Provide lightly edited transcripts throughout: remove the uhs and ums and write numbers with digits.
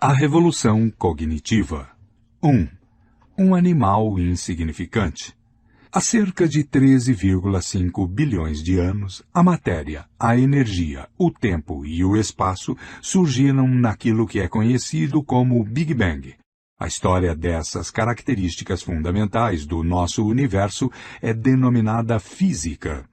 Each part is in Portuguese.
A Revolução Cognitiva. 1. Um animal insignificante. Há cerca de 13,5 bilhões de anos, a matéria, a energia, o tempo e o espaço surgiram naquilo que é conhecido como Big Bang. A história dessas características fundamentais do nosso universo é denominada física.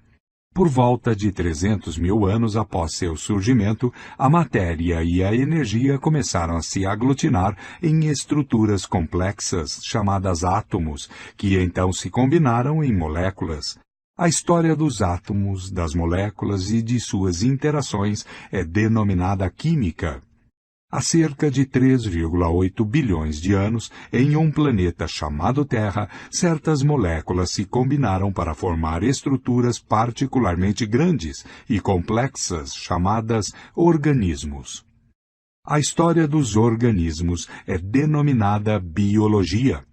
Por volta de 300 mil anos após seu surgimento, a matéria e a energia começaram a se aglutinar em estruturas complexas chamadas átomos, que então se combinaram em moléculas. A história dos átomos, das moléculas e de suas interações é denominada química. Há cerca de 3,8 bilhões de anos, em um planeta chamado Terra, certas moléculas se combinaram para formar estruturas particularmente grandes e complexas chamadas organismos. A história dos organismos é denominada biologia.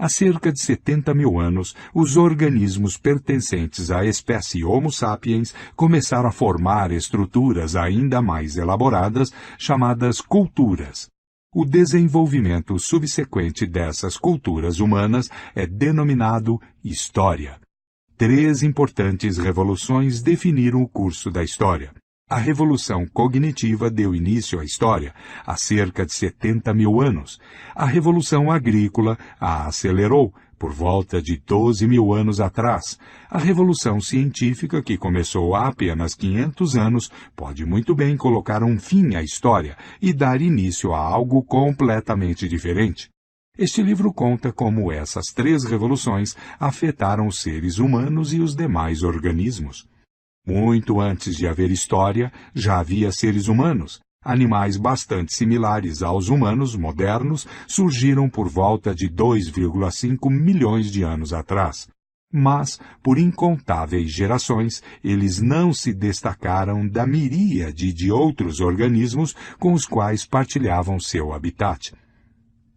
Há cerca de 70 mil anos, os organismos pertencentes à espécie Homo sapiens começaram a formar estruturas ainda mais elaboradas, chamadas culturas. O desenvolvimento subsequente dessas culturas humanas é denominado história. 3 importantes revoluções definiram o curso da história. A Revolução Cognitiva deu início à história há cerca de 70 mil anos. A Revolução Agrícola a acelerou por volta de 12 mil anos atrás. A Revolução Científica, que começou há apenas 500 anos, pode muito bem colocar um fim à história e dar início a algo completamente diferente. Este livro conta como essas 3 revoluções afetaram os seres humanos e os demais organismos. Muito antes de haver história, já havia seres humanos. Animais bastante similares aos humanos modernos surgiram por volta de 2,5 milhões de anos atrás. Mas, por incontáveis gerações, eles não se destacaram da miríade de outros organismos com os quais partilhavam seu habitat.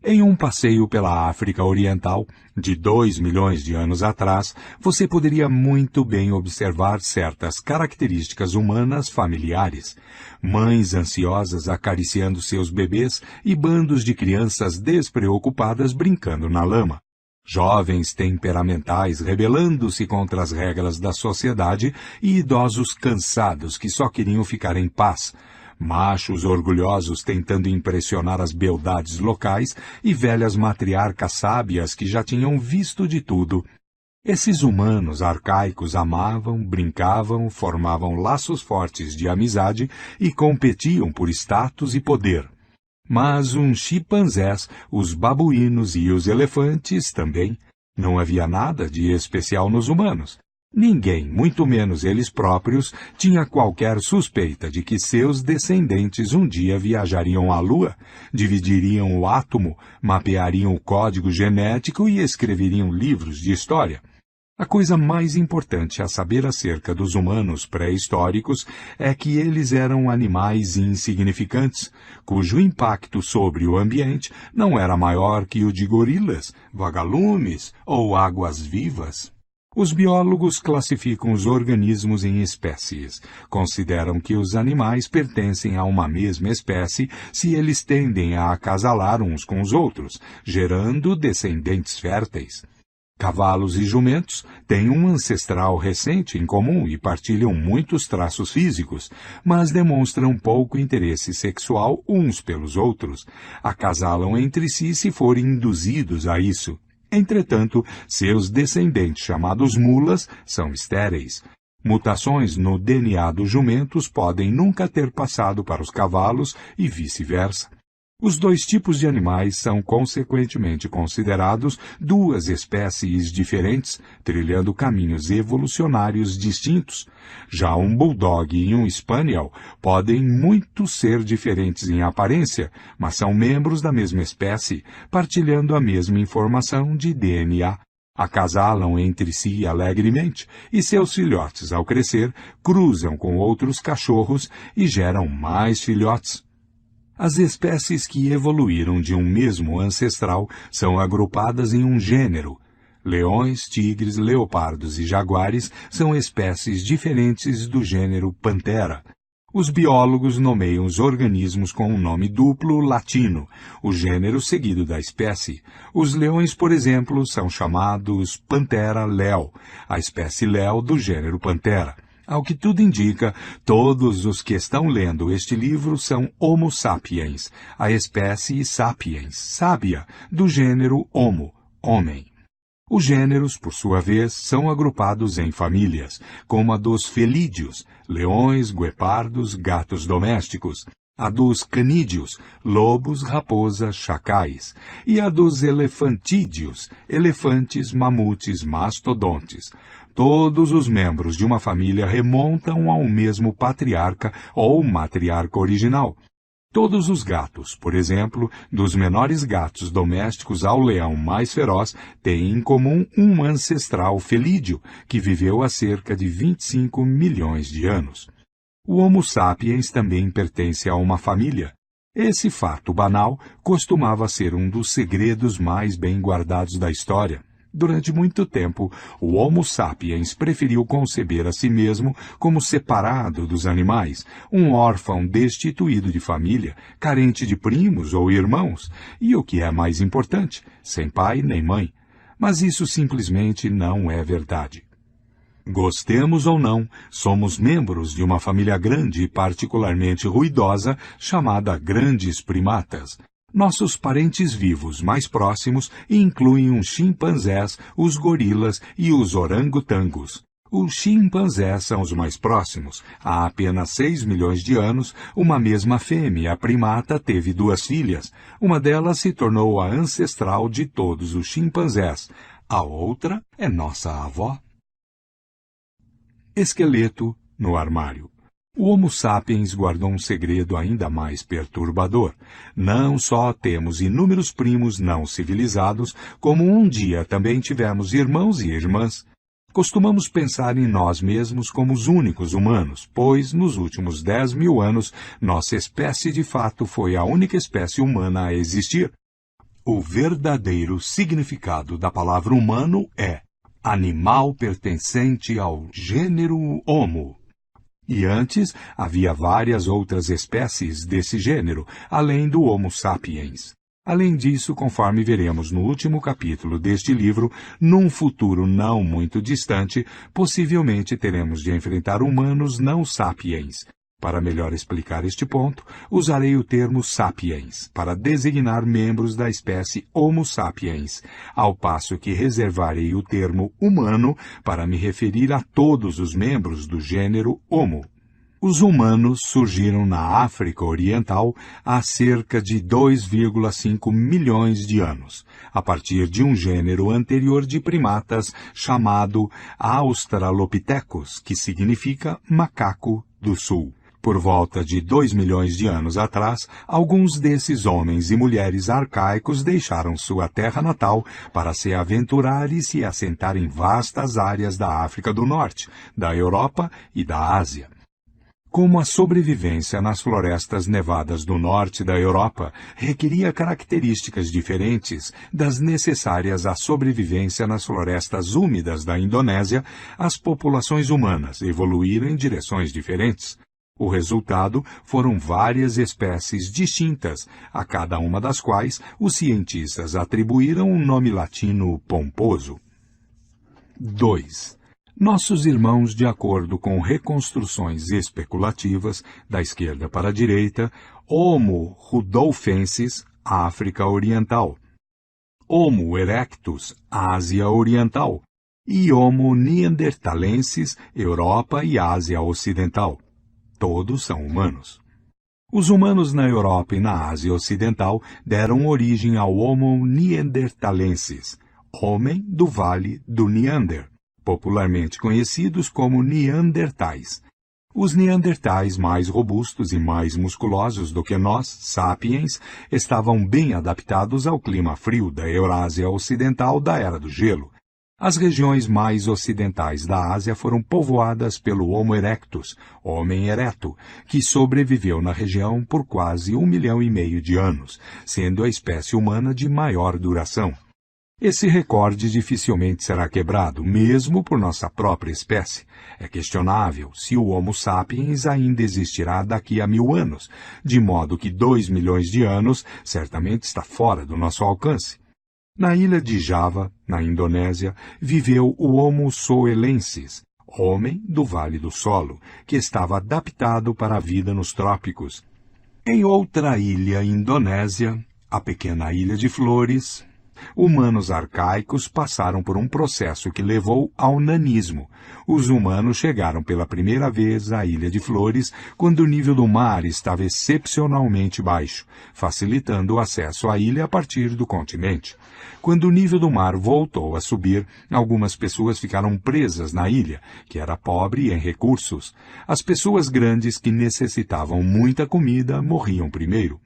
Em um passeio pela África Oriental, de 2 milhões de anos atrás, você poderia muito bem observar certas características humanas familiares. Mães ansiosas acariciando seus bebês e bandos de crianças despreocupadas brincando na lama. Jovens temperamentais rebelando-se contra as regras da sociedade e idosos cansados que só queriam ficar em paz. Machos orgulhosos tentando impressionar as beldades locais e velhas matriarcas sábias que já tinham visto de tudo. Esses humanos arcaicos amavam, brincavam, formavam laços fortes de amizade e competiam por status e poder. Mas os chimpanzés, os babuínos e os elefantes também. Não havia nada de especial nos humanos. Ninguém, muito menos eles próprios, tinha qualquer suspeita de que seus descendentes um dia viajariam à Lua, dividiriam o átomo, mapeariam o código genético e escreveriam livros de história. A coisa mais importante a saber acerca dos humanos pré-históricos é que eles eram animais insignificantes, cujo impacto sobre o ambiente não era maior que o de gorilas, vagalumes ou águas-vivas. Os biólogos classificam os organismos em espécies. Consideram que os animais pertencem a uma mesma espécie se eles tendem a acasalar uns com os outros, gerando descendentes férteis. Cavalos e jumentos têm um ancestral recente em comum e partilham muitos traços físicos, mas demonstram pouco interesse sexual uns pelos outros. Acasalam entre si se forem induzidos a isso. Entretanto, seus descendentes, chamados mulas, são estéreis. Mutações no DNA dos jumentos podem nunca ter passado para os cavalos e vice-versa. Os 2 tipos de animais são consequentemente considerados 2 espécies diferentes, trilhando caminhos evolucionários distintos. Já um bulldog e um spaniel podem muito ser diferentes em aparência, mas são membros da mesma espécie, partilhando a mesma informação de DNA. Acasalam entre si alegremente e seus filhotes, ao crescer, cruzam com outros cachorros e geram mais filhotes. As espécies que evoluíram de um mesmo ancestral são agrupadas em um gênero. Leões, tigres, leopardos e jaguares são espécies diferentes do gênero Panthera. Os biólogos nomeiam os organismos com um nome duplo latino, o gênero seguido da espécie. Os leões, por exemplo, são chamados Panthera leo, a espécie leo do gênero Panthera. Ao que tudo indica, todos os que estão lendo este livro são Homo sapiens, a espécie sapiens, sábia, do gênero Homo, homem. Os gêneros, por sua vez, são agrupados em famílias, como a dos felídeos, leões, guepardos, gatos domésticos, a dos canídeos, lobos, raposas, chacais, e a dos elefantídeos, elefantes, mamutes, mastodontes. Todos os membros de uma família remontam ao mesmo patriarca ou matriarca original. Todos os gatos, por exemplo, dos menores gatos domésticos ao leão mais feroz, têm em comum um ancestral felídeo, que viveu há cerca de 25 milhões de anos. O Homo sapiens também pertence a uma família. Esse fato banal costumava ser um dos segredos mais bem guardados da história. Durante muito tempo, o Homo sapiens preferiu conceber a si mesmo como separado dos animais, um órfão destituído de família, carente de primos ou irmãos, e o que é mais importante, sem pai nem mãe. Mas isso simplesmente não é verdade. Gostemos ou não, somos membros de uma família grande e particularmente ruidosa chamada grandes primatas. Nossos parentes vivos mais próximos incluem os chimpanzés, os gorilas e os orangotangos. Os chimpanzés são os mais próximos. Há apenas 6 milhões de anos, uma mesma fêmea primata teve 2 filhas. Uma delas se tornou a ancestral de todos os chimpanzés. A outra é nossa avó. Esqueleto no armário. O Homo sapiens guardou um segredo ainda mais perturbador. Não só temos inúmeros primos não civilizados, como um dia também tivemos irmãos e irmãs. Costumamos pensar em nós mesmos como os únicos humanos, pois, nos últimos 10 mil anos, nossa espécie de fato foi a única espécie humana a existir. O verdadeiro significado da palavra humano é animal pertencente ao gênero Homo. E antes, havia várias outras espécies desse gênero, além do Homo sapiens. Além disso, conforme veremos no último capítulo deste livro, num futuro não muito distante, possivelmente teremos de enfrentar humanos não sapiens. Para melhor explicar este ponto, usarei o termo sapiens para designar membros da espécie Homo sapiens, ao passo que reservarei o termo humano para me referir a todos os membros do gênero Homo. Os humanos surgiram na África Oriental há cerca de 2,5 milhões de anos, a partir de um gênero anterior de primatas chamado Australopithecus, que significa macaco do sul. Por volta de 2 milhões de anos atrás, alguns desses homens e mulheres arcaicos deixaram sua terra natal para se aventurar e se assentar em vastas áreas da África do Norte, da Europa e da Ásia. Como a sobrevivência nas florestas nevadas do norte da Europa requeria características diferentes das necessárias à sobrevivência nas florestas úmidas da Indonésia, as populações humanas evoluíram em direções diferentes. O resultado foram várias espécies distintas, a cada uma das quais os cientistas atribuíram um nome latino pomposo. 2. Nossos irmãos, de acordo com reconstruções especulativas, da esquerda para a direita, Homo rudolfensis, África Oriental, Homo erectus, Ásia Oriental, e Homo neanderthalensis, Europa e Ásia Ocidental. Todos são humanos. Os humanos na Europa e na Ásia Ocidental deram origem ao Homo neanderthalensis, homem do Vale do Neander, popularmente conhecidos como neandertais. Os neandertais mais robustos e mais musculosos do que nós, sapiens, estavam bem adaptados ao clima frio da Eurásia Ocidental da Era do Gelo. As regiões mais ocidentais da Ásia foram povoadas pelo Homo erectus, homem ereto, que sobreviveu na região por quase 1,5 milhão de anos, sendo a espécie humana de maior duração. Esse recorde dificilmente será quebrado, mesmo por nossa própria espécie. É questionável se o Homo sapiens ainda existirá daqui a 1000 anos, de modo que 2 milhões de anos certamente está fora do nosso alcance. Na ilha de Java, na Indonésia, viveu o Homo soelensis, homem do Vale do Solo, que estava adaptado para a vida nos trópicos. Em outra ilha indonésia, a pequena Ilha de Flores, humanos arcaicos passaram por um processo que levou ao nanismo. Os humanos chegaram pela primeira vez à Ilha de Flores quando o nível do mar estava excepcionalmente baixo, facilitando o acesso à ilha a partir do continente. Quando o nível do mar voltou a subir, algumas pessoas ficaram presas na ilha, que era pobre em recursos. As pessoas grandes que necessitavam muita comida morriam primeiro.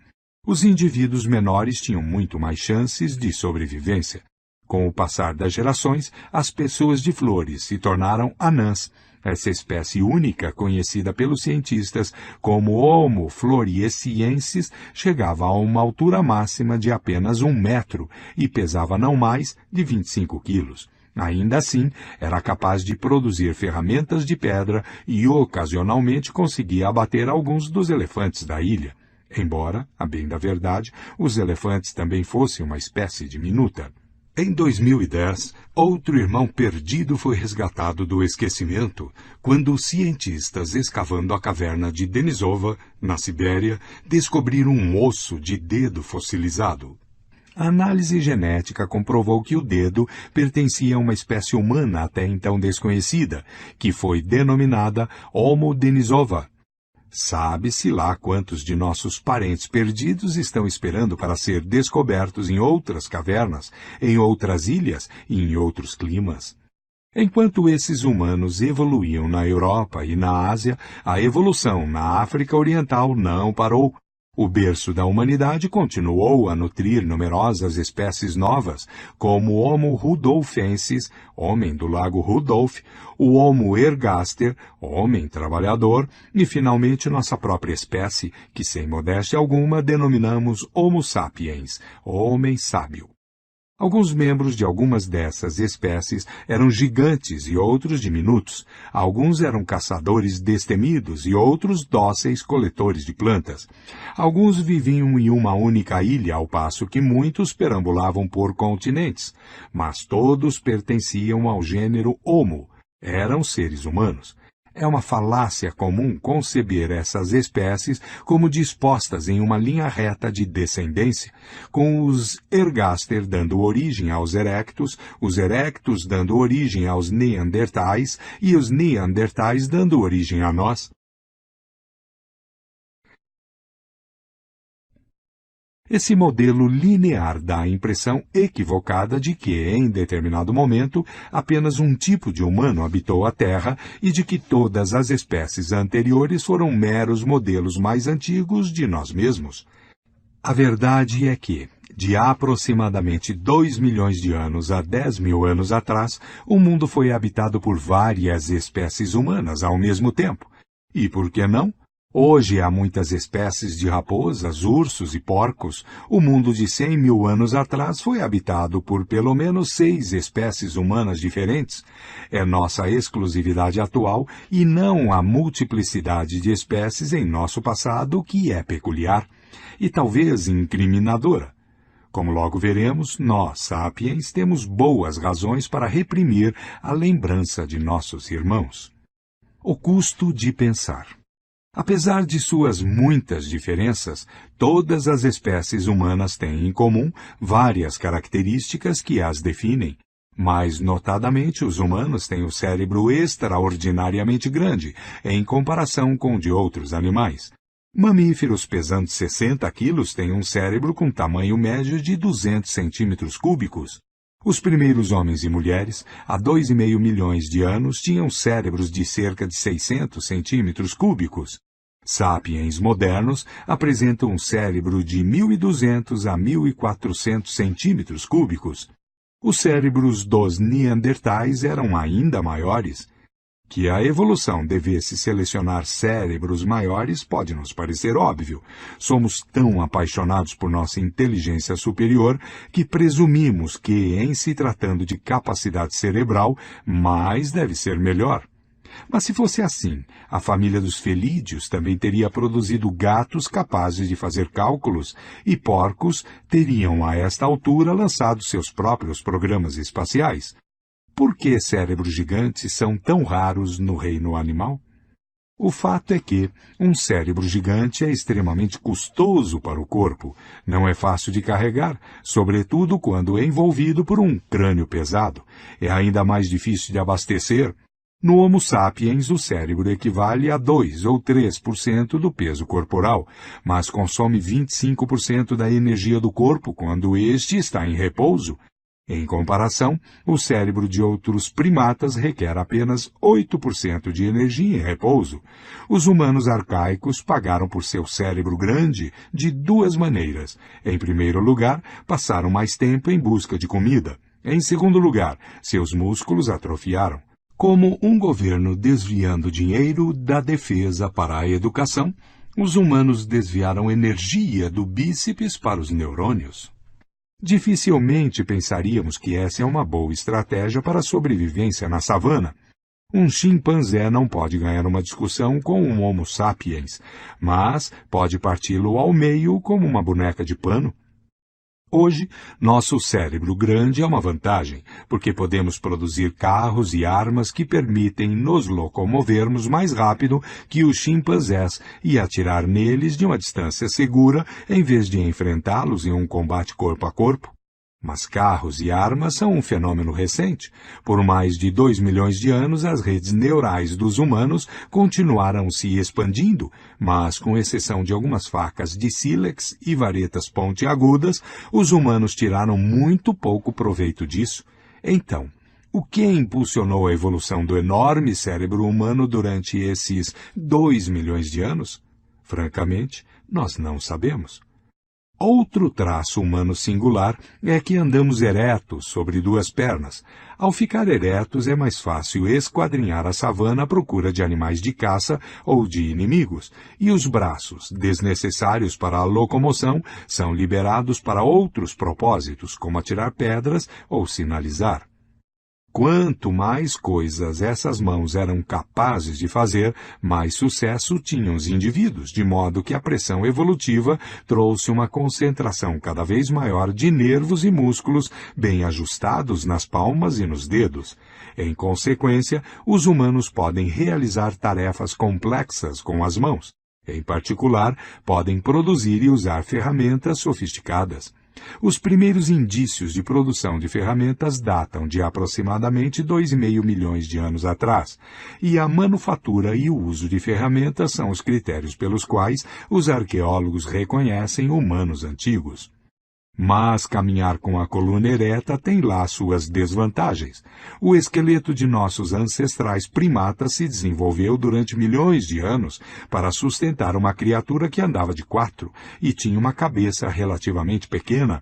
Os indivíduos menores tinham muito mais chances de sobrevivência. Com o passar das gerações, as pessoas de Flores se tornaram anãs. Essa espécie única, conhecida pelos cientistas como Homo floresiensis, chegava a uma altura máxima de apenas 1 metro e pesava não mais de 25 quilos. Ainda assim, era capaz de produzir ferramentas de pedra e ocasionalmente conseguia abater alguns dos elefantes da ilha. Embora, a bem da verdade, os elefantes também fossem uma espécie diminuta. Em 2010, outro irmão perdido foi resgatado do esquecimento quando os cientistas escavando a caverna de Denisova, na Sibéria, descobriram um osso de dedo fossilizado. A análise genética comprovou que o dedo pertencia a uma espécie humana até então desconhecida, que foi denominada Homo denisova. Sabe-se lá quantos de nossos parentes perdidos estão esperando para ser descobertos em outras cavernas, em outras ilhas e em outros climas. Enquanto esses humanos evoluíam na Europa e na Ásia, a evolução na África Oriental não parou. O berço da humanidade continuou a nutrir numerosas espécies novas, como o Homo rudolfensis, homem do lago Rudolf, o Homo ergaster, homem trabalhador, e finalmente nossa própria espécie, que sem modéstia alguma denominamos Homo sapiens, homem sábio. Alguns membros de algumas dessas espécies eram gigantes e outros diminutos. Alguns eram caçadores destemidos e outros dóceis coletores de plantas. Alguns viviam em uma única ilha, ao passo que muitos perambulavam por continentes. Mas todos pertenciam ao gênero Homo. Eram seres humanos. É uma falácia comum conceber essas espécies como dispostas em uma linha reta de descendência, com os ergaster dando origem aos erectus, os erectus dando origem aos neandertais e os neandertais dando origem a nós. Esse modelo linear dá a impressão equivocada de que, em determinado momento, apenas um tipo de humano habitou a Terra e de que todas as espécies anteriores foram meros modelos mais antigos de nós mesmos. A verdade é que, de aproximadamente 2 milhões de anos a 10 mil anos atrás, o mundo foi habitado por várias espécies humanas ao mesmo tempo. E por que não? Hoje há muitas espécies de raposas, ursos e porcos. O mundo de 100 mil anos atrás foi habitado por pelo menos 6 espécies humanas diferentes. É nossa exclusividade atual e não a multiplicidade de espécies em nosso passado que é peculiar e talvez incriminadora. Como logo veremos, nós, sapiens, temos boas razões para reprimir a lembrança de nossos irmãos. O custo de pensar. Apesar de suas muitas diferenças, todas as espécies humanas têm em comum várias características que as definem. Mais notadamente, os humanos têm o cérebro extraordinariamente grande, em comparação com o de outros animais. Mamíferos pesando 60 quilos têm um cérebro com tamanho médio de 200 centímetros cúbicos. Os primeiros homens e mulheres, há 2,5 milhões de anos, tinham cérebros de cerca de 600 centímetros cúbicos. Sapiens modernos apresentam um cérebro de 1.200 a 1.400 centímetros cúbicos. Os cérebros dos neandertais eram ainda maiores. Que a evolução devesse selecionar cérebros maiores pode nos parecer óbvio. Somos tão apaixonados por nossa inteligência superior que presumimos que, em se tratando de capacidade cerebral, mais deve ser melhor. Mas se fosse assim, a família dos felídeos também teria produzido gatos capazes de fazer cálculos e porcos teriam, a esta altura, lançado seus próprios programas espaciais. Por que cérebros gigantes são tão raros no reino animal? O fato é que um cérebro gigante é extremamente custoso para o corpo. Não é fácil de carregar, sobretudo quando é envolvido por um crânio pesado. É ainda mais difícil de abastecer. No Homo sapiens, o cérebro equivale a 2 ou 3% do peso corporal, mas consome 25% da energia do corpo quando este está em repouso. Em comparação, o cérebro de outros primatas requer apenas 8% de energia em repouso. Os humanos arcaicos pagaram por seu cérebro grande de duas maneiras. Em primeiro lugar, passaram mais tempo em busca de comida. Em segundo lugar, seus músculos atrofiaram. Como um governo desviando dinheiro da defesa para a educação, os humanos desviaram energia do bíceps para os neurônios. Dificilmente pensaríamos que essa é uma boa estratégia para a sobrevivência na savana. Um chimpanzé não pode ganhar uma discussão com um Homo sapiens, mas pode parti-lo ao meio como uma boneca de pano. Hoje, nosso cérebro grande é uma vantagem, porque podemos produzir carros e armas que permitem nos locomovermos mais rápido que os chimpanzés e atirar neles de uma distância segura em vez de enfrentá-los em um combate corpo a corpo. Mas carros e armas são um fenômeno recente. Por mais de 2 milhões de anos, as redes neurais dos humanos continuaram se expandindo, mas, com exceção de algumas facas de sílex e varetas pontiagudas, os humanos tiraram muito pouco proveito disso. Então, o que impulsionou a evolução do enorme cérebro humano durante esses 2 milhões de anos? Francamente, nós não sabemos. Outro traço humano singular é que andamos eretos sobre duas pernas. Ao ficar eretos, é mais fácil esquadrinhar a savana à procura de animais de caça ou de inimigos, e os braços, desnecessários para a locomoção, são liberados para outros propósitos, como atirar pedras ou sinalizar. Quanto mais coisas essas mãos eram capazes de fazer, mais sucesso tinham os indivíduos, de modo que a pressão evolutiva trouxe uma concentração cada vez maior de nervos e músculos bem ajustados nas palmas e nos dedos. Em consequência, os humanos podem realizar tarefas complexas com as mãos. Em particular, podem produzir e usar ferramentas sofisticadas. Os primeiros indícios de produção de ferramentas datam de aproximadamente 2,5 milhões de anos atrás, e a manufatura e o uso de ferramentas são os critérios pelos quais os arqueólogos reconhecem humanos antigos. Mas caminhar com a coluna ereta tem lá suas desvantagens. O esqueleto de nossos ancestrais primatas se desenvolveu durante milhões de anos para sustentar uma criatura que andava de 4 e tinha uma cabeça relativamente pequena.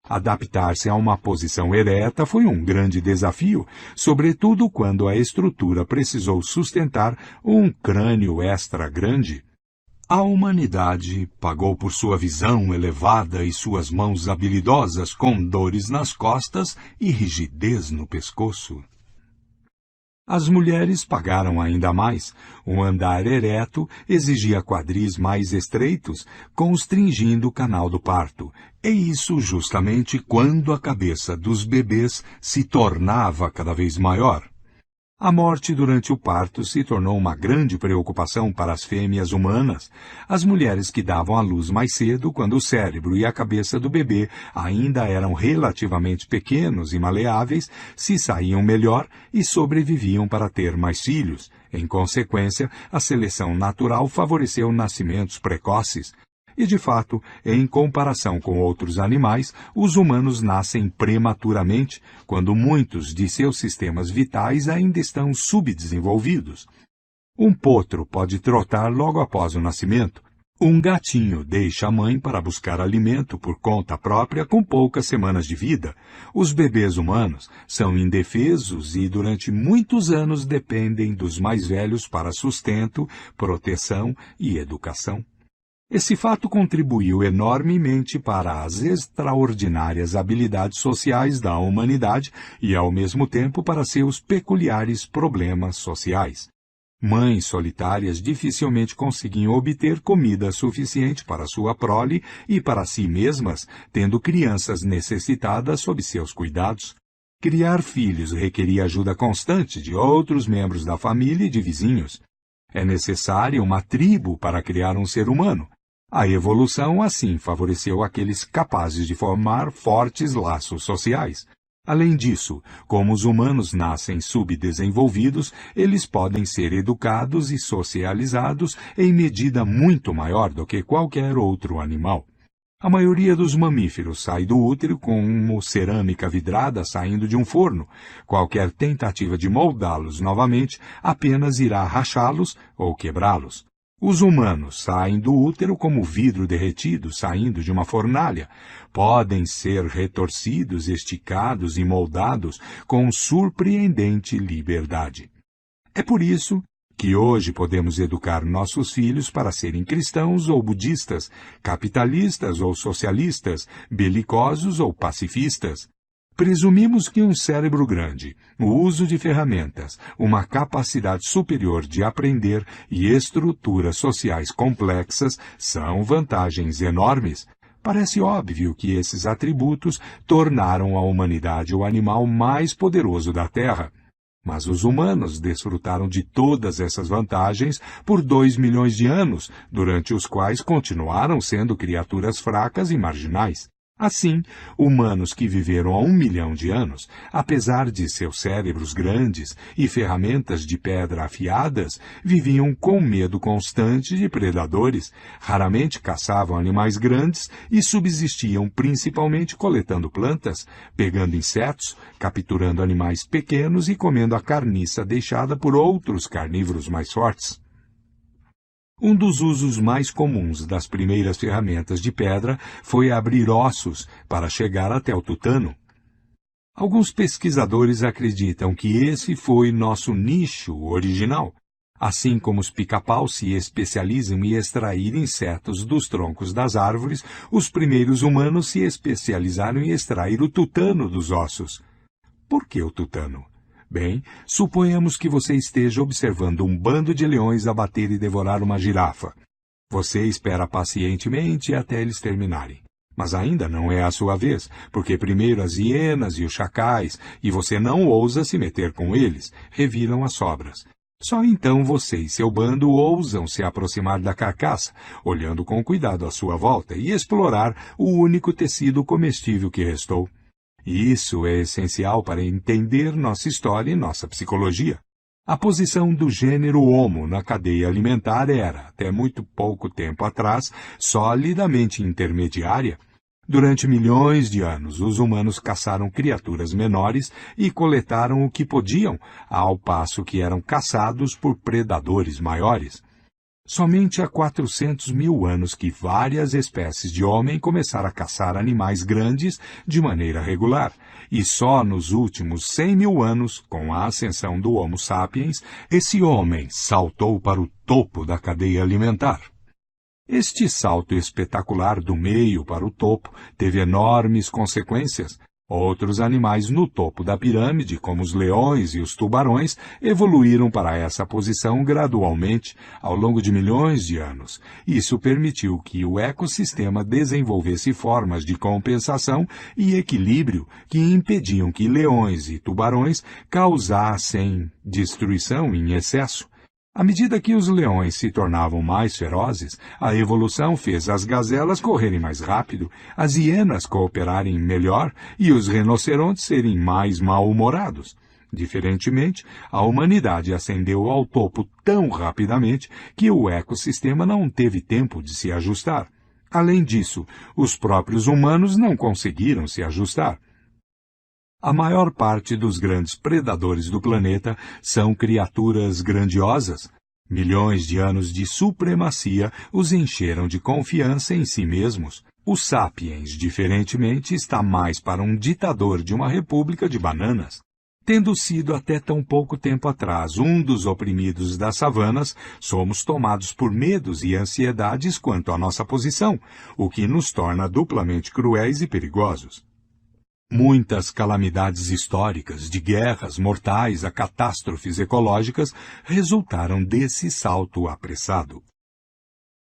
Adaptar-se a uma posição ereta foi um grande desafio, sobretudo quando a estrutura precisou sustentar um crânio extra grande. A humanidade pagou por sua visão elevada e suas mãos habilidosas com dores nas costas e rigidez no pescoço. As mulheres pagaram ainda mais. Um andar ereto exigia quadris mais estreitos, constringindo o canal do parto. E isso justamente quando a cabeça dos bebês se tornava cada vez maior. A morte durante o parto se tornou uma grande preocupação para as fêmeas humanas. As mulheres que davam à luz mais cedo, quando o cérebro e a cabeça do bebê ainda eram relativamente pequenos e maleáveis, se saíam melhor e sobreviviam para ter mais filhos. Em consequência, a seleção natural favoreceu nascimentos precoces. E, de fato, em comparação com outros animais, os humanos nascem prematuramente, quando muitos de seus sistemas vitais ainda estão subdesenvolvidos. Um potro pode trotar logo após o nascimento. Um gatinho deixa a mãe para buscar alimento por conta própria com poucas semanas de vida. Os bebês humanos são indefesos e durante muitos anos dependem dos mais velhos para sustento, proteção e educação. Esse fato contribuiu enormemente para as extraordinárias habilidades sociais da humanidade e, ao mesmo tempo, para seus peculiares problemas sociais. Mães solitárias dificilmente conseguiam obter comida suficiente para sua prole e para si mesmas, tendo crianças necessitadas sob seus cuidados. Criar filhos requeria ajuda constante de outros membros da família e de vizinhos. É necessária uma tribo para criar um ser humano. A evolução, assim, favoreceu aqueles capazes de formar fortes laços sociais. Além disso, como os humanos nascem subdesenvolvidos, eles podem ser educados e socializados em medida muito maior do que qualquer outro animal. A maioria dos mamíferos sai do útero como cerâmica vidrada saindo de um forno. Qualquer tentativa de moldá-los novamente apenas irá rachá-los ou quebrá-los. Os humanos saem do útero como vidro derretido saindo de uma fornalha. Podem ser retorcidos, esticados e moldados com surpreendente liberdade. É por isso que hoje podemos educar nossos filhos para serem cristãos ou budistas, capitalistas ou socialistas, belicosos ou pacifistas. Presumimos que um cérebro grande, o uso de ferramentas, uma capacidade superior de aprender e estruturas sociais complexas são vantagens enormes. Parece óbvio que esses atributos tornaram a humanidade o animal mais poderoso da Terra. Mas os humanos desfrutaram de todas essas vantagens por 2 milhões de anos, durante os quais continuaram sendo criaturas fracas e marginais. Assim, humanos que viveram há 1 milhão de anos, apesar de seus cérebros grandes e ferramentas de pedra afiadas, viviam com medo constante de predadores, raramente caçavam animais grandes e subsistiam principalmente coletando plantas, pegando insetos, capturando animais pequenos e comendo a carniça deixada por outros carnívoros mais fortes. Um dos usos mais comuns das primeiras ferramentas de pedra foi abrir ossos para chegar até o tutano. Alguns pesquisadores acreditam que esse foi nosso nicho original. Assim como os pica-pau se especializam em extrair insetos dos troncos das árvores, os primeiros humanos se especializaram em extrair o tutano dos ossos. Por que o tutano? Bem, suponhamos que você esteja observando um bando de leões abater e devorar uma girafa. Você espera pacientemente até eles terminarem. Mas ainda não é a sua vez, porque primeiro as hienas e os chacais, e você não ousa se meter com eles, reviram as sobras. Só então você e seu bando ousam se aproximar da carcaça, olhando com cuidado à sua volta e explorar o único tecido comestível que restou. Isso é essencial para entender nossa história e nossa psicologia. A posição do gênero Homo na cadeia alimentar era, até muito pouco tempo atrás, solidamente intermediária. Durante milhões de anos, os humanos caçaram criaturas menores e coletaram o que podiam, ao passo que eram caçados por predadores maiores. Somente há 400 mil anos que várias espécies de homem começaram a caçar animais grandes de maneira regular, e só nos últimos 100 mil anos, com a ascensão do Homo sapiens, esse homem saltou para o topo da cadeia alimentar. Este salto espetacular do meio para o topo teve enormes consequências. Outros animais no topo da pirâmide, como os leões e os tubarões, evoluíram para essa posição gradualmente ao longo de milhões de anos. Isso permitiu que o ecossistema desenvolvesse formas de compensação e equilíbrio que impediam que leões e tubarões causassem destruição em excesso. À medida que os leões se tornavam mais ferozes, a evolução fez as gazelas correrem mais rápido, as hienas cooperarem melhor e os rinocerontes serem mais mal-humorados. Diferentemente, a humanidade ascendeu ao topo tão rapidamente que o ecossistema não teve tempo de se ajustar. Além disso, os próprios humanos não conseguiram se ajustar. A maior parte dos grandes predadores do planeta são criaturas grandiosas. Milhões de anos de supremacia os encheram de confiança em si mesmos. O sapiens, diferentemente, está mais para um ditador de uma república de bananas. Tendo sido até tão pouco tempo atrás um dos oprimidos das savanas, somos tomados por medos e ansiedades quanto à nossa posição, o que nos torna duplamente cruéis e perigosos. Muitas calamidades históricas, de guerras mortais a catástrofes ecológicas, resultaram desse salto apressado.